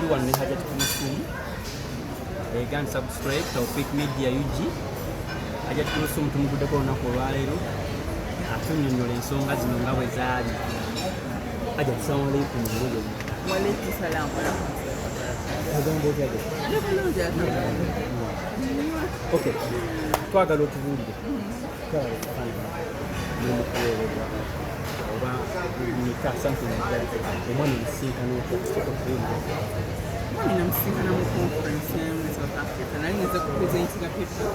tuli wano ne Hajati Kulusumu gan subscribe Tawfik Media UG Hajati Kulusumu tumuguddeko olunaku olwaleero atunnyonnyola ensonga zino nga bwe zaali. Hajati, assalamu alaikum. Wa alaikum salaam wa rahmatullahi. Okay, twagala otubuulire oba omwana omusinkana Omwana namusinkana mu conference emu South Africa, nali ngenze kupresentinga paper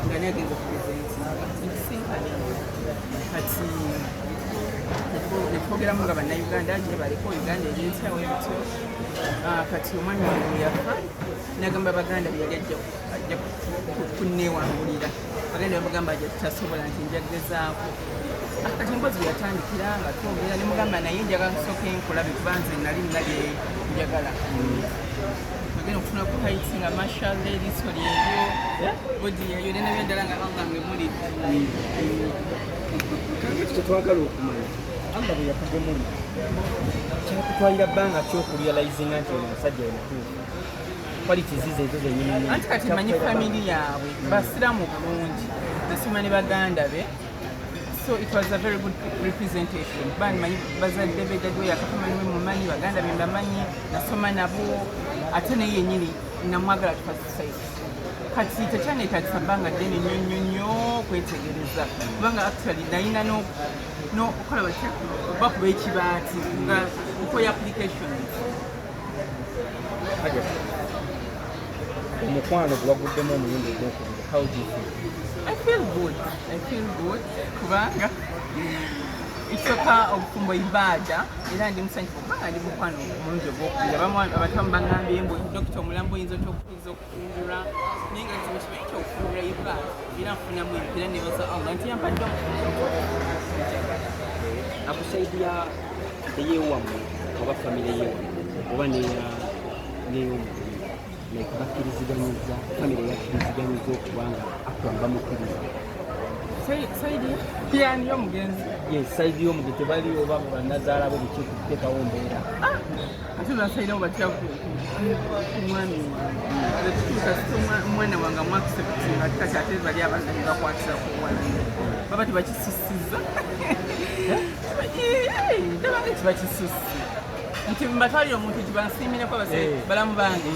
nga naye agenza kupresentinga ntusinkana kati netwogeramu nga bannayuganda gye baliko Uganda eryentyawo ebityo. Kati omwami wange yafa nagamba baganda bye yali ajja kunneewangulira, baganda bamugamba ajja tutasobola nti njagezaako. Kati emboozi yatandikira nga twogera ne mugamba naye njagala kusooka enkulabe kuba nze nali nalye njagala agenda okufuna ku haiti nga mashallah eriiso lyeryo bodi yeyo nena byeddala nga bangange muli kyetwagala okumanya amba bwe yakugemuli kyakutwalira bbanga kyokurealizinga nti ono omusajja omutuufu qualities ezo zenyini anti kati manyi family yaabwe basiramu bulungi nesoma ne baganda be. So it was a very good representation. Bani manyi bazadde be dadwe yakafama niwe mumanyi baganda be mbamanyi nasoma nabo ate naye yennyini namwagala tufa society. Kati tekyanetagisa bbanga ddene nnyo kwetegereza kubanga actually nalina nokola batya bakuba ekibaati nga nkoya application. Omukwano gwaguddemu omulundi ogwokubiri. How do you feel? I feel good kubanga ekisooka okufumba ibaada era ndi musanyufu kubanga ndi mukwano omulungi ogwokubiri. Abatamu bagambye mbu dokita omulambo oyinza okuyinza okufundula naye nga kizibu kimanyi kyokufundula ibaada era nfunamu empira nebaza Allah nti yampadde akusaidia eyewammwe oba famire yewammwe oba neyomulimu like bakkiriziganyiza famire yakkiriziganyiza okubanga akwamba mukkiriza saidi yani y'omugenzi saidi y'omugenzi tebali oba bannazaala bo bikikuteekawo mbeera ate basairawo batya ku mwami omwana wange amwakiseputinga ati kati ate bali abaana bebakwatira ku mwana baba tebakisusiza ndabanga tibakisusi nti mbatwalire omuntu nti bansiimireko abase balamu bange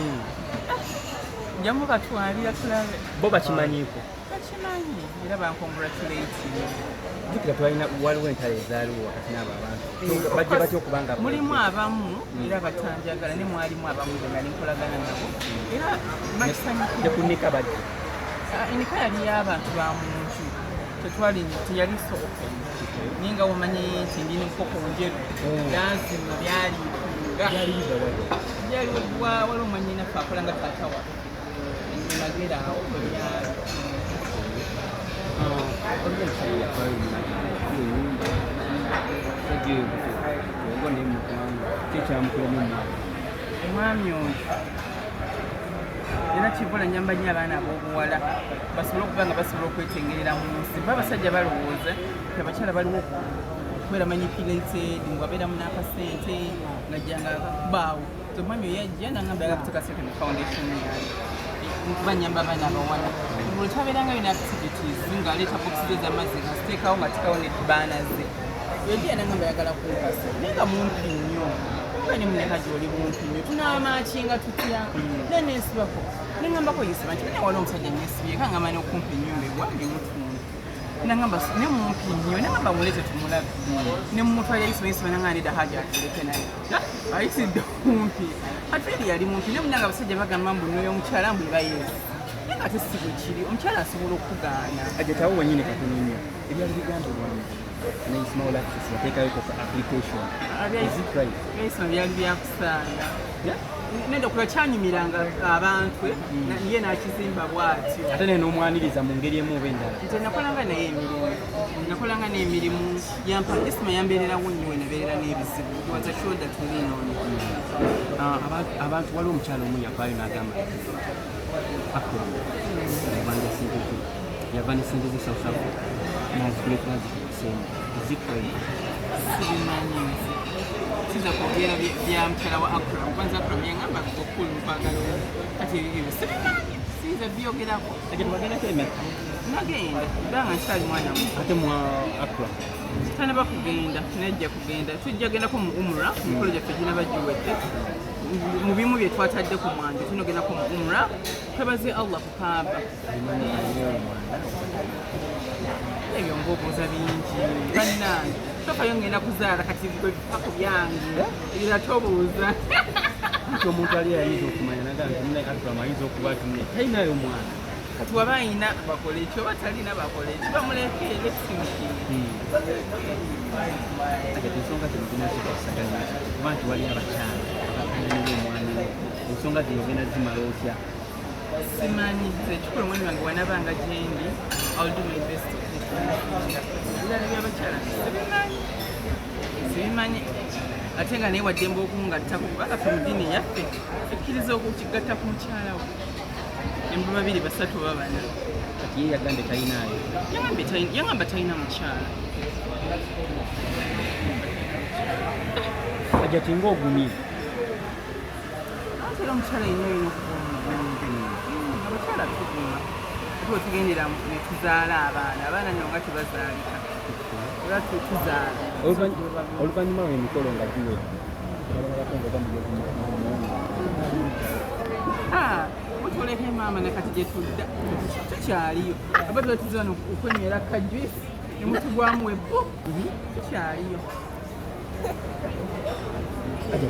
njamu batwalira tulabe bo bakimanyiiko bakimanyi era bancongratulate. jjukira twalina waliwo entalo ezaaliwo wakati n'abo abantu bajja batya okubanga mulimu abamu era batanjagala ne mwalimu abamu be nali nkolagana nabo era bakisanyukira nekunika bajja enika yali y'abantu ba muntu teyali sooke naye nga womanyi nti ndina enkoko njeru lazima byaliiga wali omanyi naffe akola nga taatawa magera awo webyali omwami oyo era kivola nyamba nnyo abaana ab'obuwala basobole okuba nga basobola okwetengerera mu nsi ba abasajja balowooza ti abakyala baliwo okubeera manipulated ngababeeramu n'akasente ngajjanga akakubaawo omwami oyo yajja nangamba yaga kuteeka second foundation yange nkuba nyamba abaana abawala buli tabeeranga bina activities ng'aleeta boxi ez'amazzi nga ziteekawo nga tekawo neddibaana ze yojja nangamba yagala kunkasa naye nga mumpi nnyo bani muleka gy'oli mumpi nnyo tunaamaakinga tutya naye neesibako nengambako yisiba nti wali omusajja neesibye kangamba n'okumpa ennyumba ewange mutundu nangamba ne mumpi nnyo nangamba mulete tumulabe ne mumutwalira yisiba nangamba nedda haja atuleke naye ayisidde kumpi ate eri yali mumpi ne munanga abasajja bagamba mbu noyo omukyala mbu ebayeesi naye nga ate si bwe kiri omukyala asobola okugaana ajetawo wenyini katono nnyo ebyali bigambibwamu small access yateekayo application ebisoma byali byakusaanga nenda okuba kyanyumiranga abantu ye nakizimba bwatyo ate naye n'omwaniriza mu ngeri emu oba endala nti nakolanga n'emirimu isima yambeererawo nnyo we nabeerera n'ebizibu was assured that we lean on abantu waliwo omukyalo omu yavaayo n'agamba yava ne sente ze South Africa nazikuletera zikuseemu zikwei sibimanyi siza kwogera bya mukyala wa Akram kwanza Akram yangamba kwagala kati ebyo sibimanyi sinza byogerako Kati twagendako emeka nagenda kubanga nkyali mwana muto ate mwa Accra. tanaba kugenda najja kugenda tujja gendako mu umra mikolo gyaffe ginaba giwedde mu bimu bye twatadde ku mwanjo tunogendako mu umra twebaze Allah ku Kaaba ebyo ng'obuuza bingi bannange tofayo ngenda kuzaala kati bifa ku byange era tobuuza Nti omuntu ali ayinza okumanya naga nti muna Accra ayinza okuba ati talinayo mwana. kati waba ayina bakola ekyo oba talina bakola ekyo bamulekeere ekisimukire Kati ensonga zino zinakikwasaganya kuba nti wali abakyala abakanyanira omwana we. Ensonga zino ogenda zimala otya? simanyize ekikulu mwami wange wanabanga gyendi I'll do my best ebirala byabakyala sibimanyi ate nga naye waddemba okungattako kubanga fe mu ddiini yaffe ekkiriza okukigatta ku mukyala we embu babiri basatu oba bana Kati ye yagambe talinaayo. yangamba talina mukyala Kati ati ng'ogumye. ate era omukyala yina olina okuguma abakyala tuguma ate wetugendera ne tuzaala abaana nno nga tebazaalika era tuzaala Oluvannyuma lw'emikolo nga giwedde. mutuleke maama nakati gye tudda tukyaliyo aba tuba tuzana okwenywera kajwisi ne mutugwamu ebbo tukyaliyo Kati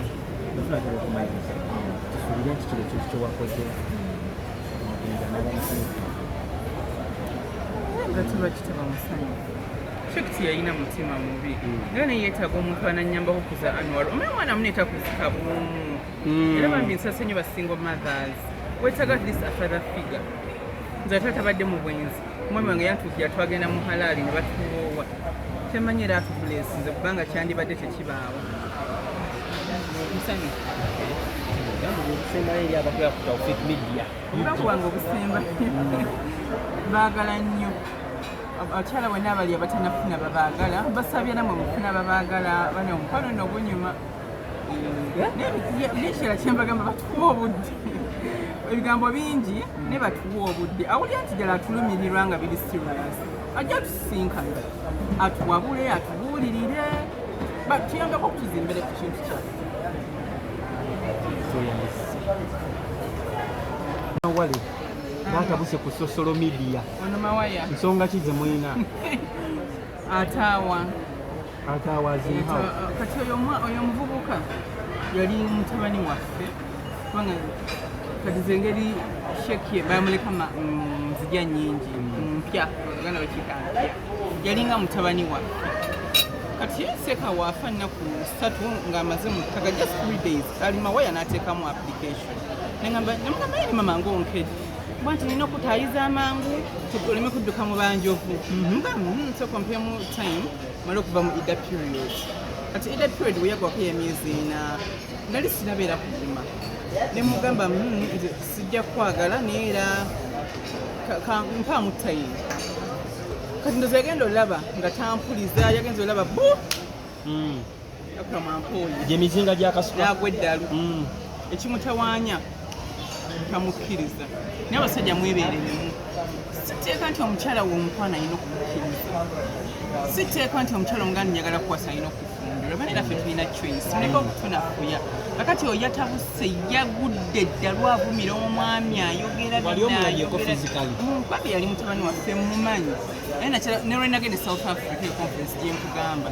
tufunatera okumaliriza. Tusuubire nti kino kintu kye wakoze. Ogenda n'abamusanyufu. nga tuba kitaba musanyu shekiti yalina mutima mubi era naye yeetaaga omuntu anannyambako kuza anwal omanye omwana muneeta kuzika bumu era bambi nsase nnyo basingle mothers weetaaga at least a father figure nze ate atabadde mu bwenzi omwami wange yantuukira twagenda mu halaali ne batuwoowa temanyi era atubuleesinze kubanga kyandibadde tekibaawo musanyufu Obusembayo eri abakola ku Tawfik Media. obulamu bwange obusemba baagala nnyo abakyala bonna abali abatanafuna babaagala basabye namwe mufuna babaagala bane omukwano nno ogunyuma nekiera kyembagamba batuwa obudde ebigambo bingi ne batuwa obudde awulira nti ddala atulumirirwa nga biri serious ajja tusisinkana atuwabule atubuulirire tuyambako okutuzimbere ku kintu kyaffe Wale batabuse ku social media. ono mawaya Nsonga ki ze mulina? ataawa Ataawazinha. kati oyo omuvubuka yali mutabani waffe kubanga kati zengeri sheki bamuleka nzija nyingi mpya oganda bakiika mpya yalinga mutabani waffe kati seeka waafa nnaku 3 ng'amaze mu ttaka just 3 days ali mawaya n'ateekamu application nemugamba yeri mama ng'onkedde kuba nti nina okutaayiza amangu oleme kudduka mu banjovu nsooka mpemu time male okuva mu ida period kati ida period weyagwako y'emyezi 4 nali sinabeera kuguma nemugamba nze sijja kwagala naye era mpaamu time kati ndoza yagenda olaba nga tampuliza yagenza olaba bu akamampoyi Gyemizinga gy'akasuka. nagwa eddalu ekimutawaanya tamukkiriza naye abasajja mwebeereremu siteeka nti omukyala w'omukwana alina okumukkiriza siteeka nti omukyala omuganda njagala kuwasa alina okufumbirwa bane era ffe tulina choice muleke okutunafuya kakati oyo yatabuse yagudde eddalu avumira omwami ayogera Wali omulabyeko physically? babi yali mutabani waffe mumanyi ne lwenagenda e South Africa e conference gyenkugamba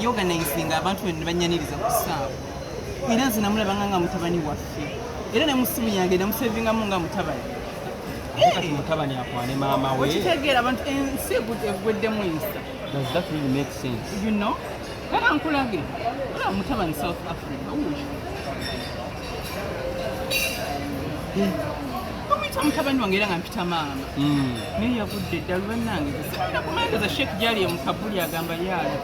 yaorganizinga abantu ne banyaniriza ku ssaawa era nze namulabanga nga mutabani waffe era ne musimu yange namusevingamu nga mutabani Kati mutabani akwane maama we. okitegeera abantu ensi egweddemu ensa Does that really make sense? you know era nkulage era mutabani South Africa omwita mutabani wange era nga mpita maama naye yagudde eddalu bannange sina kumanyiriza sheek gyali emukabuli agamba yaala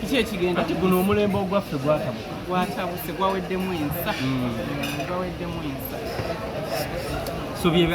kiki ekigenda Kati guno omulembe ogwaffe gwatabuka. gwatabuse gwaweddemu ensa gwaweddemu ensa So bye